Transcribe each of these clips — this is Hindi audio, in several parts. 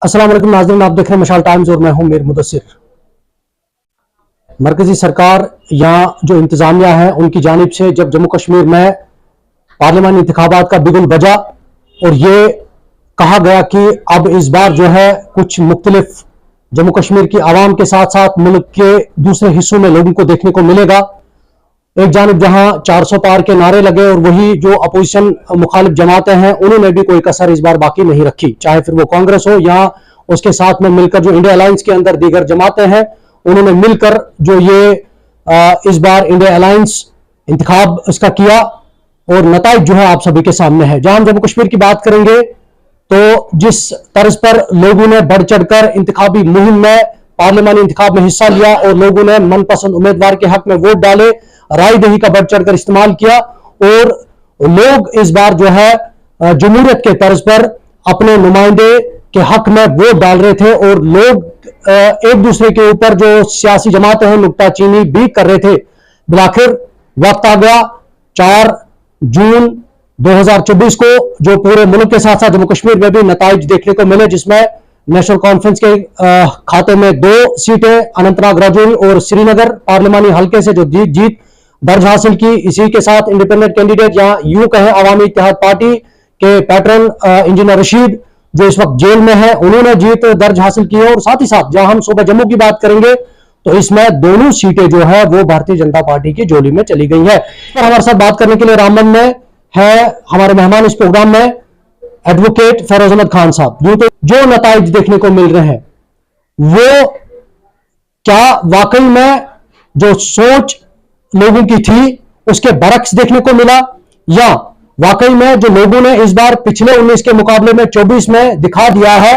अस्सलाम वालेकुम नाज़रीन, आप देख रहे हैं मशाल टाइम्स और मैं हूं मीर मुदस्सिर। मरकजी सरकार या जो इंतजामिया है उनकी जानिब से जब जम्मू कश्मीर में पार्लियामानी इंतखाबात का बिगुल बजा और ये कहा गया कि अब इस बार जो है कुछ मुख्तलिफ जम्मू कश्मीर की आवाम के साथ साथ मुल्क के दूसरे हिस्सों में लोगों को देखने को मिलेगा। एक जानिब जहां 400 पार के नारे लगे और वही जो अपोजिशन मुखालिफ जमातें हैं उन्होंने भी कोई कसर इस बार बाकी नहीं रखी, चाहे फिर वो कांग्रेस हो या उसके साथ में मिलकर जो इंडिया अलायंस के अंदर दीगर जमातें हैं उन्होंने मिलकर जो ये इस बार इंडिया अलायंस इंतखाब इसका किया और नताइज जो है आप सभी के सामने है। जहां हम जम्मू कश्मीर की बात करेंगे तो जिस तर्ज पर लोगों ने बढ़ चढ़कर इंतखाबी मुहिम में पार्लियामानी इंतखाब में हिस्सा लिया और लोगों ने मनपसंद उम्मीदवार के हक में वोट डाले, राय दही का बढ़ चढ़कर इस्तेमाल किया और लोग इस बार जो है जमहूरियत के तर्ज पर अपने नुमाइंदे के हक में वोट डाल रहे थे और लोग एक दूसरे के ऊपर जो सियासी जमातें हैं नुक्ताचीनी भी कर रहे थे। बिलाखिर वक्त आ गया 4 जून 2024 को जो पूरे मुल्क के साथ साथ जम्मू कश्मीर में भी नताइज देखने को मिले, जिसमें नेशनल कॉन्फ्रेंस के खाते में 2 सीटें अनंतनाग राजौरी और श्रीनगर पार्लियामानी हल्के से जो जीत दर्ज हासिल की। इसी के साथ इंडिपेंडेंट कैंडिडेट या यूं कहें अवामी इत्तेहाद पार्टी के पैटर्न इंजीनियर रशीद जो इस वक्त जेल में है, उन्होंने जीत दर्ज हासिल की है। और साथ ही साथ जहां हम सूबा जम्मू की बात करेंगे तो इसमें दोनों सीटें जो है वो भारतीय जनता पार्टी की झोली में चली गई है। तो हमारे साथ बात करने के लिए रामबन में है हमारे मेहमान इस प्रोग्राम में एडवोकेट फैरोज अहमद खान साहब। यूं तो जो नताइज देखने को मिल रहे हैं वो क्या वाकई में जो सोच लोगों की थी उसके बरक्स देखने को मिला या वाकई में जो लोगों ने इस बार पिछले 19 के मुकाबले में 24 में दिखा दिया है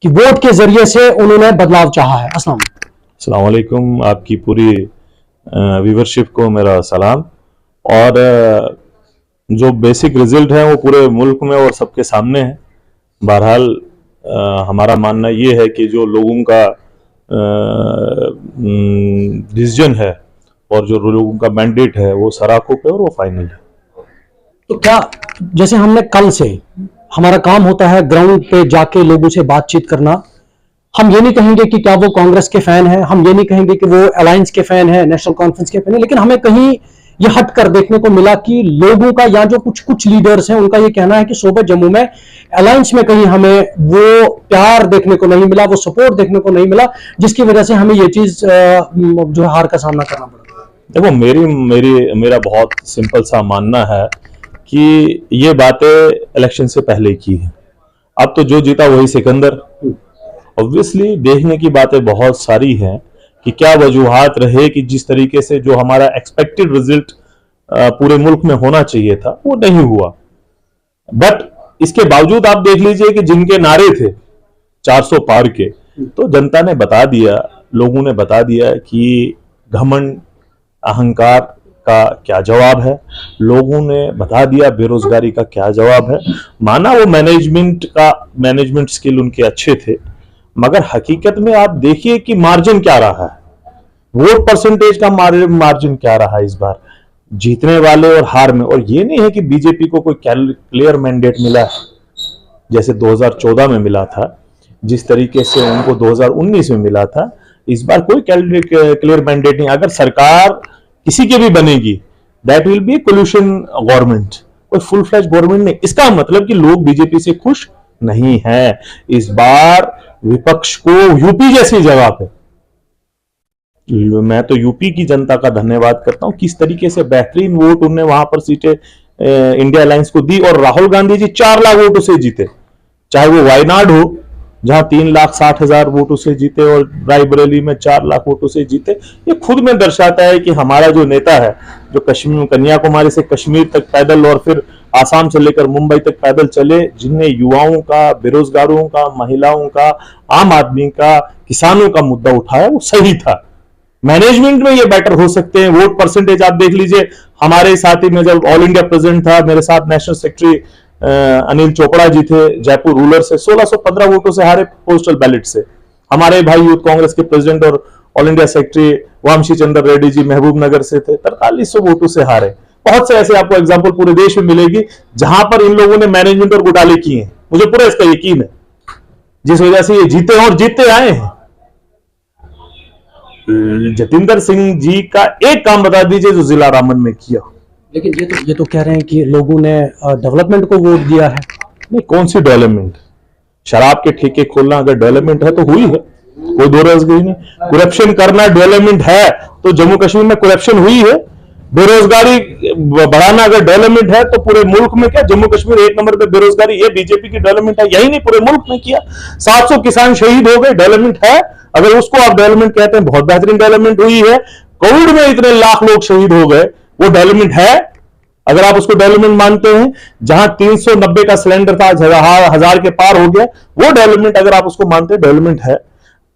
कि वोट के जरिए से उन्होंने बदलाव चाहा है। अस्सलाम वालेकुम, आपकी पूरी व्यूवरशिप को मेरा सलाम। और जो बेसिक रिजल्ट है वो पूरे मुल्क में और सबके सामने है। बहरहाल हमारा मानना ये है कि जो लोगों का डिसीजन है और जो लोगों का मैंडेट है वो सराखों पे और वो फाइनल है। तो क्या जैसे हमने कल से हमारा काम होता है ग्राउंड पे जाके लोगों से बातचीत करना, हम ये नहीं कहेंगे कि क्या वो कांग्रेस के फैन है, हम ये नहीं कहेंगे कि वो अलायंस के फैन है, नेशनल कॉन्फ्रेंस के फैन है, लेकिन हमें कहीं ये हट कर देखने को मिला कि लोगों का या जो कुछ लीडर्स हैं उनका ये कहना है कि सूबे जम्मू में अलायंस में कहीं हमें वो प्यार देखने को नहीं मिला, वो सपोर्ट देखने को नहीं मिला, जिसकी वजह से हमें ये चीज जो हार का सामना करना पड़ा। देखो मेरा बहुत सिंपल सा मानना है कि ये बातें इलेक्शन से पहले की है। अब तो जो जीता वही सिकंदर। ऑब्वियसली देखने की बातें बहुत सारी हैं कि क्या वजूहात रहे कि जिस तरीके से जो हमारा एक्सपेक्टेड रिजल्ट पूरे मुल्क में होना चाहिए था वो नहीं हुआ। बट इसके बावजूद आप देख लीजिए कि जिनके नारे थे 400 पार के, तो जनता ने बता दिया, लोगों ने बता दिया कि घमंड अहंकार का क्या जवाब है। लोगों ने बता दिया बेरोजगारी का क्या जवाब है। माना वो मैनेजमेंट स्किल उनके अच्छे थे, मगर हकीकत में आप देखिए कि मार्जिन क्या रहा है, वोट परसेंटेज का मार्जिन क्या रहा इस बार जीतने वाले और हार में। और ये नहीं है कि बीजेपी को कोई क्लियर मैंडेट मिला है जैसे 2014 में मिला था, जिस तरीके से उनको 2019 में मिला था। इस बार कोई क्लियर मैंडेट नहीं। अगर सरकार किसी की भी बनेगी that will be collision government, कोई फुल फ्लैश गवर्नमेंट नहीं। इसका मतलब कि लोग बीजेपी से खुश नहीं है। इस बार विपक्ष को यूपी जैसी जगह पे, मैं तो यूपी की जनता का धन्यवाद करता हूं किस तरीके से बेहतरीन वोट उन्होंने वहां पर सीटें इंडिया अलायंस को दी। और राहुल गांधी जी 4 लाख वोटों से जीते, चाहे वो वायनाड हो जहां 3,60,000 वोटों से जीते और रायबरेली में 4 लाख वोटों से जीते। ये खुद में दर्शाता है कि हमारा जो नेता है जो कश्मीर कन्याकुमारी से कश्मीर तक पैदल और फिर आसाम से लेकर मुंबई तक पैदल चले, जिनने युवाओं का, बेरोजगारों का, महिलाओं का, आम आदमी का, किसानों का मुद्दा उठाया, वो सही था। मैनेजमेंट में ये बेटर हो सकते हैं। वोट परसेंटेज आप देख लीजिए, हमारे साथी में जब ऑल इंडिया प्रेसिडेंट था, मेरे साथ नेशनल सेक्रेटरी अनिल चोपड़ा जी थे जयपुर रूरल से, 1615 वोटों से हारे पोस्टल बैलेट से। हमारे भाई यूथ कांग्रेस के प्रेसिडेंट और ऑल इंडिया सेक्रेटरी वामशी चंद्र रेड्डी जी महबूब नगर से थे, 4300 वोटों से हारे। बहुत से ऐसे आपको एग्जाम्पल पूरे देश में मिलेगी जहां पर इन लोगों ने मैनेजमेंट और घोटाले किए हैं। मुझे पूरा इसका यकीन है। जिस वजह से ये जीते और जीते आए हैं। जतिंदर सिंह जी का एक काम बता दीजिए जो जिला रामबन में किया। लेकिन ये तो कह रहे हैं कि लोगों ने डेवलपमेंट को वोट दिया है। नहीं, कौन सी डेवलपमेंट? शराब के ठेके खोलना अगर डेवलपमेंट है तो हुई है, कोई दो राजगी नहीं। करप्शन करना डेवलपमेंट है तो जम्मू कश्मीर में करप्शन हुई है। बेरोजगारी बढ़ाना अगर डेवलपमेंट है तो पूरे मुल्क में क्या, जम्मू कश्मीर एक नंबर पे बेरोजगारी, ये बीजेपी की डेवलपमेंट है? यही नहीं, पूरे मुल्क में किया। 700 किसान शहीद हो गए, डेवलपमेंट है? अगर उसको आप डेवलपमेंट कहते हैं, बहुत बेहतरीन डेवलपमेंट हुई है। कोविड में इतने लाख लोग शहीद हो गए, वो डेवलपमेंट है अगर आप उसको डेवलपमेंट मानते हैं। जहां 390 का सिलेंडर था, 1000 के पार हो गया, वो डेवलपमेंट अगर आप उसको मानते हैं, डेवलपमेंट है।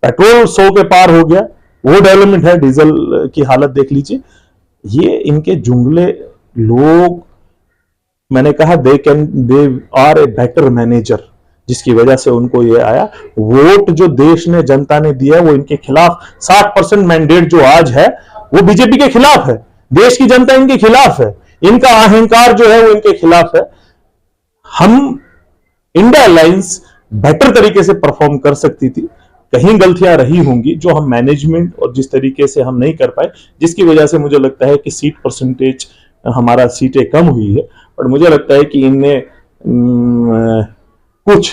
पेट्रोल 100 के पार हो गया, वो डेवलपमेंट है। डीजल की हालत देख लीजिए। ये इनके जुमले लोग, मैंने कहा they are a better manager, जिसकी वजह से उनको ये आया। वोट जो देश ने, जनता ने दिया वो इनके खिलाफ। 60% मैंडेट जो आज है वो बीजेपी के खिलाफ है। देश की जनता इनके खिलाफ है। इनका अहंकार जो है वो इनके खिलाफ है। हम, इंडिया अलायंस बेटर तरीके से परफॉर्म कर सकती थी। कहीं गलतियां रही होंगी जो हम मैनेजमेंट और जिस तरीके से हम नहीं कर पाए, जिसकी वजह से मुझे लगता है कि सीट परसेंटेज हमारा सीटें कम हुई है। और मुझे लगता है कि इनने कुछ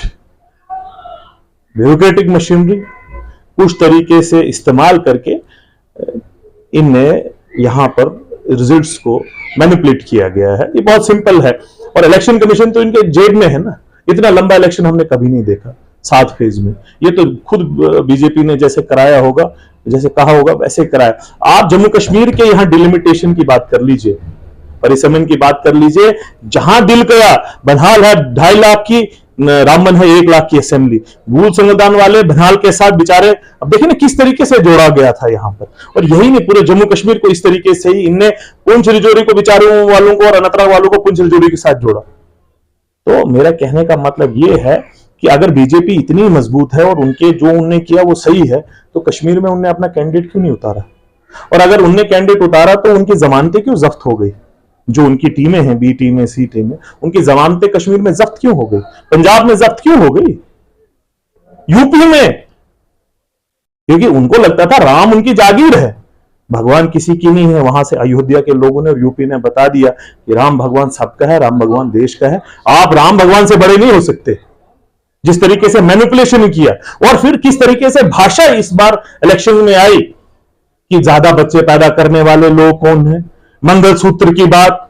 ब्यूरोक्रेटिक मशीनरी कुछ तरीके से इस्तेमाल करके इनने यहां पर रिजल्ट्स को मैनिपुलेट किया गया है। ये बहुत सिंपल है। और इलेक्शन कमीशन तो इनके जेब में है ना। इतना लंबा इलेक्शन हमने कभी नहीं देखा 7 फेज में। ये तो खुद बीजेपी ने जैसे कराया होगा, जैसे कहा होगा वैसे कराया। आप जम्मू कश्मीर के यहां डिलिमिटेशन की बात कर लीजिए, परिसमन की बात कर लीजिए। जहां दिल गया, बनिहाल है 2.5 लाख की, रामबन है 1 लाख की असेंबली। भूल संगदान वाले बनिहाल के साथ बेचारे, अब देखिए ना किस तरीके से जोड़ा गया था यहां पर। और यही नहीं, पूरे जम्मू कश्मीर को इस तरीके से ही इनने पुंछ रिजौरी को, बेचारों वालों को और अनंतनाग वालों को पुंछ रिजौरी के साथ जोड़ा। तो मेरा कहने का मतलब यह है कि अगर बीजेपी इतनी मजबूत है और उनके जो उनने किया वो सही है, तो कश्मीर में उनने अपना कैंडिडेट क्यों नहीं उतारा? और अगर उनने कैंडिडेट उतारा तो उनकी जमानतें क्यों जब्त हो गई? जो उनकी टीमें हैं, बी टीमें, सी टीमें, उनकी जमानतें कश्मीर में जब्त क्यों हो गई? पंजाब में जब्त क्यों हो गई? यूपी में, क्योंकि उनको लगता था राम उनकी जागीर है, भगवान किसी की नहीं है। वहां से अयोध्या के लोगों ने और यूपी ने बता दिया कि राम भगवान सबका है, राम भगवान देश का है, आप राम भगवान से बड़े नहीं हो सकते। जिस तरीके से मैनिपुलेशन किया, और फिर किस तरीके से भाषा इस बार इलेक्शन में आई कि ज्यादा बच्चे पैदा करने वाले लोग कौन है, मंगलसूत्र की बात,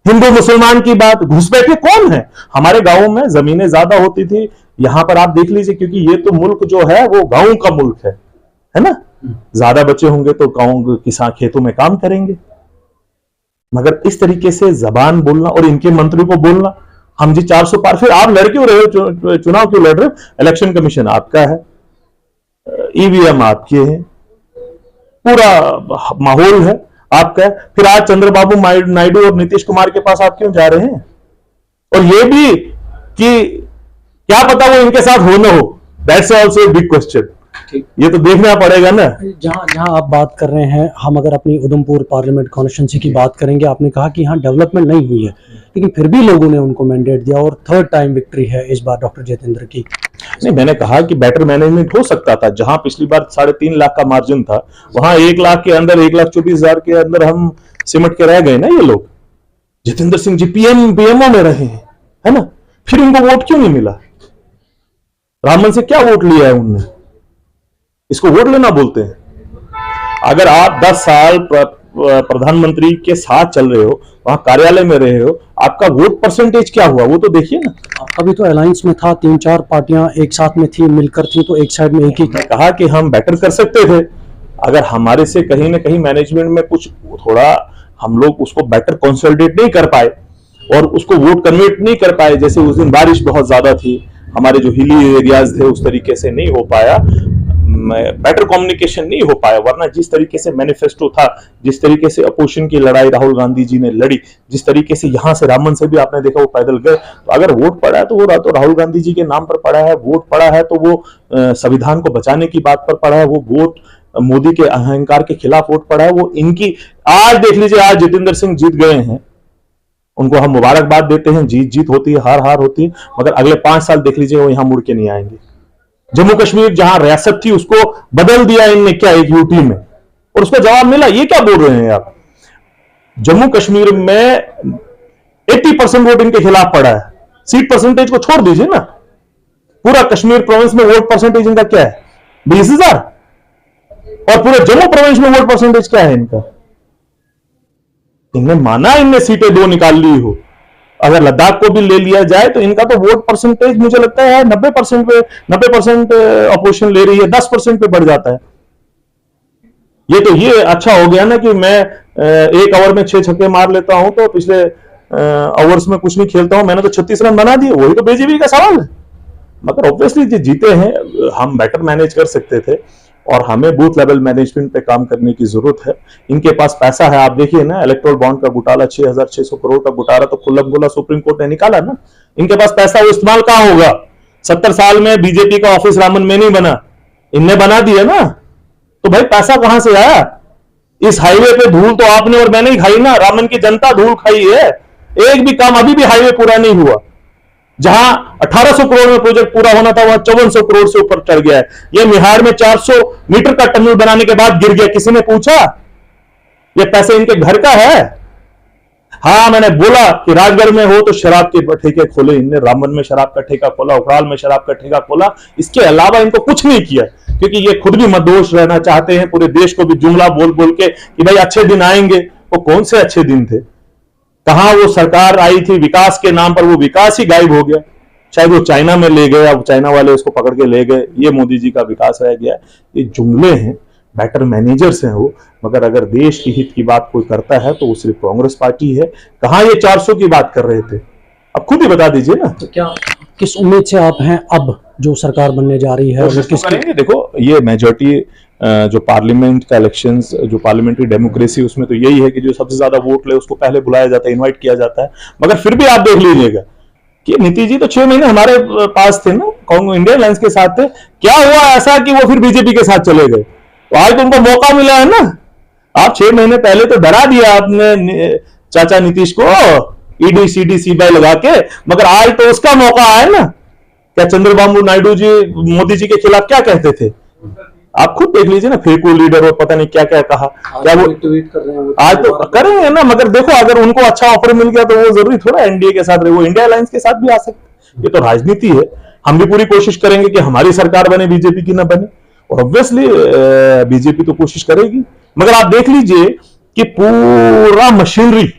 हिंदू मुसलमान की बात, घुसपैठे कौन है। हमारे गांवों में जमीनें ज्यादा होती थी, यहां पर आप देख लीजिए, क्योंकि ये तो मुल्क जो है वो गांव का मुल्क है ना। ज्यादा बच्चे होंगे तो गांव किसान खेतों में काम करेंगे। मगर इस तरीके से जबान बोलना और इनके मंत्री को बोलना, हम जी 400 पार, फिर आप लड़ क्यों रहे हो, चुनाव क्यों लड़ रहे हो? इलेक्शन कमीशन आपका है, ईवीएम आपके हैं, पूरा माहौल है आपका है। फिर आज चंद्रबाबू नायडू और नीतीश कुमार के पास आप क्यों जा रहे हैं? और ये भी कि क्या पता वो इनके साथ हो ना हो, दैट्स आल्सो बिग क्वेश्चन। ये तो देखना पड़ेगा ना। जहां आप बात कर रहे हैं, हम अगर अपनी उधमपुर पार्लियामेंट कॉन्स्टिट्यूंसी की बात करेंगे, आपने कहा कि यहाँ डेवलपमेंट नहीं हुई है, लेकिन फिर भी लोगों ने उनको मैंडेट दिया और 3rd टाइम विक्ट्री है इस बार डॉक्टर जितेंद्र की। नहीं, मैंने कहा कि बेटर मैनेजमेंट हो सकता था। जहां पिछली बार 3.5 लाख का मार्जिन था, वहां 1 लाख के अंदर, 1,24,000 के अंदर हम सिमट के रह गए ना। ये लोग, जितेंद्र सिंह जी पीएमओ में रहे हैं, है ना। फिर इनको वोट क्यों नहीं मिला? रामबन से क्या वोट लिया है उनने? इसको वोट लेना बोलते हैं। अगर आप 10 साल प्रधानमंत्री के साथ चल रहे हो, वहां कार्यालय में रहे हो, आपका वोट परसेंटेज क्या हुआ वो तो देखिए ना। अभी तो अलायंस में था, 3-4 पार्टियां एक साथ में थी, मिलकर थी, तो एक साइड में एक ही। कहा कि हम बेटर कर सकते थे अगर हमारे से कहीं ना कहीं मैनेजमेंट में कुछ थोड़ा, हम लोग उसको बेटर कंसोलिडेट नहीं कर पाए और उसको वोट कन्वर्ट नहीं कर पाए। जैसे उस दिन बारिश बहुत ज्यादा थी, हमारे जो हिली एरियाज थे उस तरीके से नहीं हो पाया, बेटर कम्युनिकेशन नहीं हो पाया। वरना जिस तरीके से मैनिफेस्टो था, जिस तरीके से अपोजिशन की लड़ाई राहुल गांधी जी ने लड़ी, जिस तरीके से यहां से रामबन से भी आपने देखा वो पैदल गए, तो अगर वोट पड़ा है तो वो तो राहुल गांधी जी के नाम पर पड़ा है। वोट पड़ा है तो वो संविधान को बचाने की बात पर पड़ा है। वो वोट मोदी के अहंकार के खिलाफ वोट पड़ा है। वो इनकी, आज देख लीजिए, आज जितेंद्र सिंह जीत गए हैं, उनको हम मुबारकबाद देते हैं। जीत जीत होती है, हार हार होती है, मगर अगले 5 साल देख लीजिए वो यहां मुड़ के नहीं आएंगे। जम्मू कश्मीर जहां रियासत थी उसको बदल दिया इनने क्या एक यूटी में, और उसका जवाब मिला। ये क्या बोल रहे हैं आप? जम्मू कश्मीर में 80% वोट इनके खिलाफ पड़ा है। सीट परसेंटेज को छोड़ दीजिए ना, पूरा कश्मीर प्रोविंस में वोट परसेंटेज इनका क्या है? 20,000। और पूरे जम्मू प्रोविंस में वोट परसेंटेज क्या है इनका? इनने माना इनने सीटें 2 निकाल ली हो, अगर लद्दाख को भी ले लिया जाए तो इनका तो वोट परसेंटेज मुझे लगता है 90% पे 90% अपोजिशन ले रही है, 10% पे बढ़ जाता है। ये अच्छा हो गया ना कि मैं एक ओवर में 6 छक्के मार लेता हूं, तो पिछले ओवर्स में कुछ नहीं खेलता हूं, मैंने तो 36 रन बना दिए। वही तो बीजेपी का सवाल है। मगर ऑब्वियसली जो जीते हैं, हम बेटर मैनेज कर सकते थे और हमें बूथ लेवल मैनेजमेंट पे काम करने की जरूरत है। इनके पास पैसा है, आप देखिए ना, इलेक्टोरल बॉन्ड का घोटाला 6,600 करोड़ का घोटाला तो खुल्लम खुल्ला सुप्रीम कोर्ट ने निकाला ना। इनके पास पैसा, वो इस्तेमाल कहां होगा? 70 साल में बीजेपी का ऑफिस रामन में नहीं बना, इनने बना दिया ना। तो भाई पैसा कहां से आया? इस हाईवे पे धूल तो आपने और मैंने ही खाई ना, रामन की जनता धूल खाई है। एक भी काम अभी भी हाईवे पूरा नहीं हुआ। जहां 1800 करोड़ में प्रोजेक्ट पूरा होना था, वहां 5400 करोड़ से ऊपर चढ़ गया है। यह मिहाड़ में 400 मीटर का टनल बनाने के बाद गिर गया। किसी ने पूछा ये पैसे इनके घर का है? हाँ, मैंने बोला कि राजगढ़ में हो तो शराब के ठेके खोले इनने, रामबन में शराब का ठेका खोला, उखड़ाल में शराब का ठेका खोला। इसके अलावा इनको कुछ नहीं किया, क्योंकि ये खुद भी मदोश रहना चाहते हैं, पूरे देश को भी जुमला बोल बोल के कि भाई अच्छे दिन आएंगे। वो कौन से अच्छे दिन थे? कहां वो सरकार आई थी विकास के नाम पर, वो विकास ही गायब हो गया। शायद वो चाइना में ले गए, अब चाइना वाले उसको पकड़ के ले गए। ये मोदी जी का विकास रह गया। ये जुमले हैं, बेटर मैनेजर्स हैं वो। मगर अगर देश की हित की बात कोई करता है तो वो सिर्फ कांग्रेस पार्टी है। कहां ये 400 की बात कर रहे थे? अब खुद ही बता दीजिए ना। तो क्या किस उम्मीद से आप हैं अब जो सरकार बनने जा रही है? किस करेंगे? देखो, ये मेजॉरिटी जो पार्लियामेंट का इलेक्शंस, जो पार्लियामेंट्री डेमोक्रेसी, उसमें तो यही है कि जो सबसे ज्यादा वोट ले उसको पहले बुलाया जाता है, इनवाइट किया जाता है। मगर फिर भी आप देख लीजिएगा कि नीतीश जी तो 6 महीने हमारे पास थे ना, इंडिया अलायंस के साथ थे। क्या हुआ ऐसा कि वो फिर बीजेपी के साथ चले गए? तो आज तो उनको मौका मिला है ना। आप 6 महीने पहले तो डरा दिया आपने चाचा नीतीश को ईडी सीडी सीबीआई लगा के, मगर आज तो उसका मौका आया ना। क्या चंद्रबाबू नायडू जी मोदी जी के खिलाफ क्या कहते थे? आप खुद देख लीजिए ना, फेक लीडर और पता नहीं क्या क्या कहा। क्या वो ट्वीट कर रहे हैं? आज तो करेंगे ना। मगर देखो, अगर उनको अच्छा ऑफर मिल गया तो वो जरूरी थोड़ा एनडीए के साथ रहे, वो इंडिया अलायंस के साथ भी आ सकते। ये तो राजनीति है। हम भी पूरी कोशिश करेंगे कि हमारी सरकार बने, बीजेपी की ना बने। और ऑब्वियसली बीजेपी तो कोशिश करेगी। मगर आप देख लीजिए कि पूरा मशीनरी,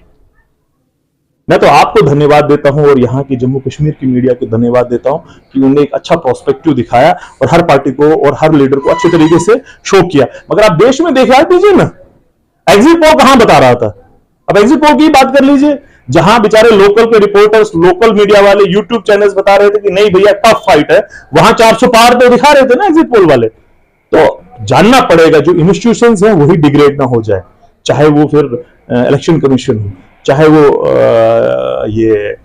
मैं तो आपको धन्यवाद देता हूं और यहां की जम्मू कश्मीर की मीडिया को धन्यवाद देता हूं कि उन्होंने एक अच्छा प्रोस्पेक्टिव दिखाया और हर पार्टी को और हर लीडर को अच्छे तरीके से शो किया। मगर आप देश में देखा दीजिए ना, एग्जिट पोल कहां बता रहा था? अब एग्जिट पोल की बात कर लीजिए, जहां बेचारे लोकल के रिपोर्टर्स, लोकल मीडिया वाले, यूट्यूब चैनल्स बता रहे थे कि नहीं भैया टफ फाइट है, वहां 400 पार तो दिखा रहे थे ना एग्जिट पोल वाले। तो जानना पड़ेगा जो इंस्टीट्यूशंस हैं वही डिग्रेड ना हो जाए, चाहे वो फिर इलेक्शन कमीशन हो, चाहे वो ये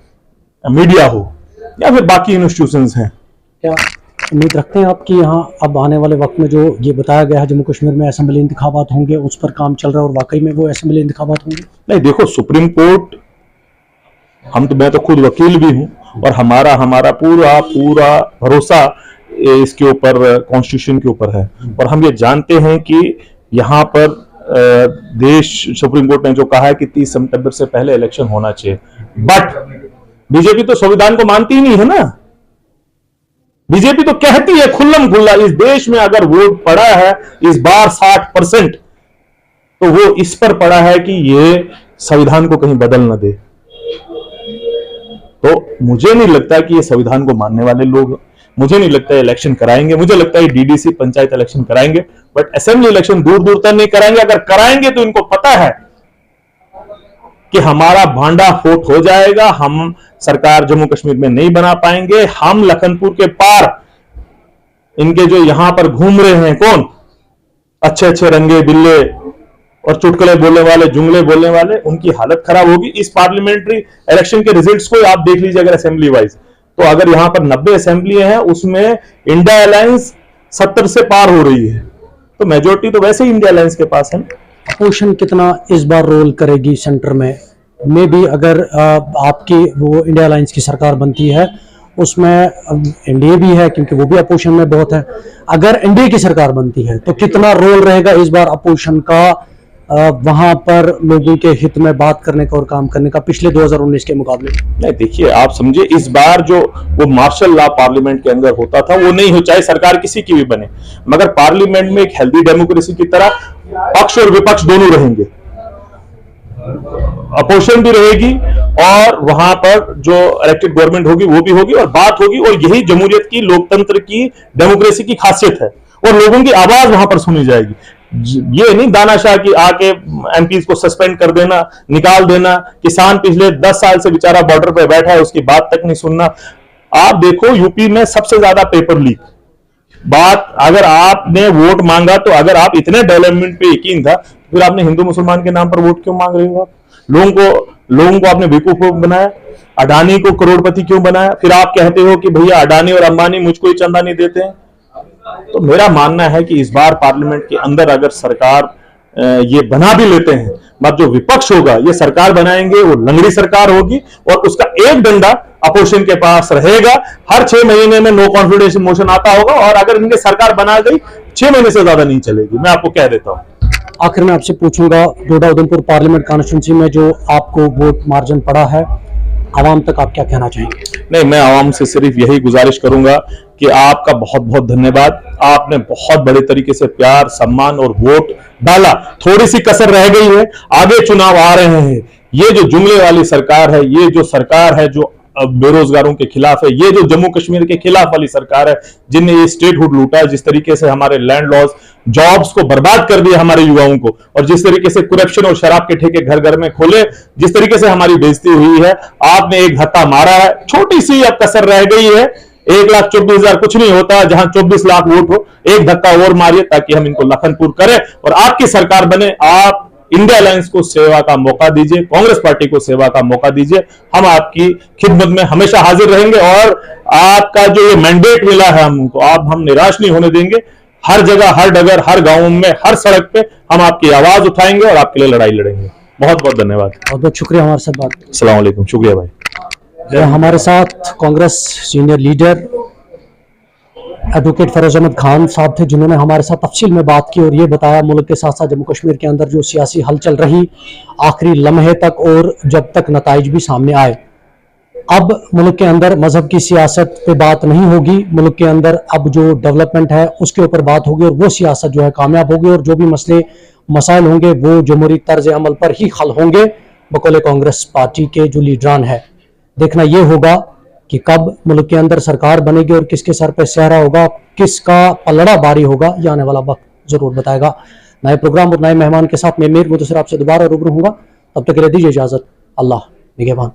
मीडिया हो, या फिर बाकी इंस्टीट्यूशंस हैं। क्या उम्मीद रखते हैं आप कि यहाँ अब आने वाले वक्त में जो ये बताया गया है जम्मू कश्मीर में असेंबली इंतखाबात होंगे, उस पर काम चल रहा है और वाकई में वो असेंबली इंतखाबात होंगे? नहीं, देखो, सुप्रीम कोर्ट, मैं तो खुद वकील भी हूं और हमारा पूरा भरोसा इसके ऊपर, कॉन्स्टिट्यूशन के ऊपर है। और हम ये जानते हैं कि यहाँ पर सुप्रीम कोर्ट ने जो कहा है कि 30 सितंबर से पहले इलेक्शन होना चाहिए। बट बीजेपी तो संविधान को मानती ही नहीं है ना। बीजेपी तो कहती है खुल्लम खुल्ला, इस देश में अगर वोट पड़ा है इस बार 60%, तो वो इस पर पड़ा है कि ये संविधान को कहीं बदल ना दे। तो मुझे नहीं लगता कि ये संविधान को मानने वाले लोग, मुझे नहीं लगता है इलेक्शन कराएंगे। मुझे लगता है डीडीसी पंचायत इलेक्शन कराएंगे, बट असेंबली इलेक्शन दूर दूर तक नहीं कराएंगे। अगर कराएंगे तो इनको पता है कि हमारा भांडा फोट हो जाएगा, हम सरकार जम्मू कश्मीर में नहीं बना पाएंगे। हम लखनपुर के पार, इनके जो यहां पर घूम रहे हैं कौन, अच्छे अच्छे रंगे बिल्ले और चुटकुले बोलने वाले, जुमले बोलने वाले, उनकी हालत खराब होगी। इस पार्लियामेंट्री इलेक्शन के रिजल्ट्स को आप देख लीजिए अगर असेंबली वाइज, तो अगर यहां पर 90 असेंबली हैं, उसमें इंडिया अलायंस 70 से पार हो रही है, तो मेजोरिटी तो वैसे ही इंडिया अलायंस के पास है। अपोजिशन कितना इस बार रोल करेगी सेंटर में भी? अगर आपकी वो इंडिया अलायंस की सरकार बनती है उसमें एनडीए भी है क्योंकि वो भी अपोजिशन में बहुत है। अगर एनडीए की सरकार बनती है तो कितना रोल रहेगा इस बार अपोजिशन का वहां पर लोगों के हित में बात करने का और काम करने का पिछले 2019 के मुकाबले? नहीं, देखिए, आप समझे, इस बार जो वो मार्शल लॉ पार्लियामेंट के अंदर होता था वो नहीं हो, चाहे सरकार किसी की भी बने, मगर पार्लियामेंट में एक हेल्दी डेमोक्रेसी की तरह पक्ष और विपक्ष दोनों रहेंगे, अपोजिशन भी रहेगी और वहां पर जो इलेक्टेड गवर्नमेंट होगी वो भी होगी और बात होगी। और यही जमहूरियत की, लोकतंत्र की, डेमोक्रेसी की खासियत है और लोगों की आवाज वहां पर सुनी जाएगी। ये नहीं दानाशाह की आके एमपीज को सस्पेंड कर देना, निकाल देना, किसान पिछले 10 साल से बेचारा बॉर्डर पे बैठा है उसकी बात तक नहीं सुनना। आप देखो यूपी में सबसे ज्यादा पेपर लीक बात, अगर आपने वोट मांगा तो अगर आप इतने डेवलपमेंट पे यकीन था फिर आपने हिंदू मुसलमान के नाम पर वोट क्यों मांग रहे हो? आप लोगों को आपने बेवकूफ बनाया, अडानी को करोड़पति क्यों बनाया? फिर आप कहते हो कि भैया अडानी और अंबानी मुझको ही चंदा नहीं देते हैं। तो मेरा मानना है कि इस बार पार्लियामेंट के अंदर अगर सरकार ये बना भी लेते हैं, मत जो विपक्ष होगा ये सरकार बनाएंगे वो लंगड़ी सरकार होगी और उसका एक डंडा अपोजिशन के पास रहेगा। हर 6 महीने में नो कॉन्फिडेंस मोशन आता होगा और अगर इनके सरकार बना गई 6 महीने से ज्यादा नहीं चलेगी, मैं आपको कह देता हूं। आखिर में आपसे पूछूंगा, डोडा उधमपुर पार्लियामेंट कॉन्स्टिट्यूंसी में जो आपको वोट मार्जिन पड़ा है, आवाम तक आप क्या कहना चाहेंगे? नहीं, मैं आवाम से सिर्फ यही गुजारिश करूंगा कि आपका बहुत बहुत धन्यवाद। आपने बहुत बड़े तरीके से प्यार, सम्मान और वोट डाला। थोड़ी सी कसर रह गई है, आगे चुनाव आ रहे हैं। ये जो जुमले वाली सरकार है, ये जो सरकार है जो बेरोजगारों के खिलाफ है, ये जो जम्मू कश्मीर के खिलाफ वाली सरकार है जिनने ये स्टेटहुड लूटा है, जिस तरीके से हमारे लैंड लॉज, जॉब्स को बर्बाद कर दिया हमारे युवाओं को, और जिस तरीके से करप्शन और शराब के ठेके घर घर में खोले, जिस तरीके से हमारी बेइज्जती हुई है, आपने एक धक्का मारा है। छोटी सी अब कसर रह गई है, 1,24,000 कुछ नहीं होता, जहां 24 लाख वोट हो, एक धक्का और मारिए ताकि हम इनको लखनपुर करें और आपकी सरकार बने। आप इंडिया अलायंस को सेवा का मौका दीजिए, कांग्रेस पार्टी को सेवा का मौका दीजिए। हम आपकी खिदमत में हमेशा हाजिर रहेंगे और आपका जो ये मैंडेट मिला है हमको, हम निराश नहीं होने देंगे। हर जगह, हर डगर, हर गांव में, हर सड़क पे हम आपकी आवाज उठाएंगे और आपके लिए लड़ाई लड़ेंगे। बहुत बहुत धन्यवाद, बहुत बहुत शुक्रिया हमारे साथ बात। अस्सलाम वालेकुम, शुक्रिया भाई। हमारे साथ Congress senior leader advocate Feroz Ahmed Khan sahab थे, जिन्होंने हमारे साथ तफसील में बात की और ये बताया मुल्क के साथ साथ जम्मू कश्मीर के अंदर जो सियासी हलचल रही आखिरी लम्हे तक और जब तक नताइज भी सामने आए। अब मुल्क के अंदर मजहब की सियासत पे बात नहीं होगी, मुल्क के अंदर अब जो डेवलपमेंट है उसके ऊपर बात होगी और वो सियासत जो है कामयाब होगी और जो भी मसले मसाइल होंगे वो जमहूरी तर्ज अमल पर ही हल होंगे बकौल कांग्रेस पार्टी के जो लीडरान है। देखना ये होगा कि कब मुल्क के अंदर सरकार बनेगी और किसके सर पर सहरा होगा, किसका पलड़ा भारी होगा, ये आने वाला वक्त जरूर बताएगा। नए प्रोग्राम और नए मेहमान के साथ मैं मीर मुदस्सिर आपसे दोबारा रूबरू होऊंगा। तब तक के लिए दीजिए इजाजत। अल्लाह निगहबान।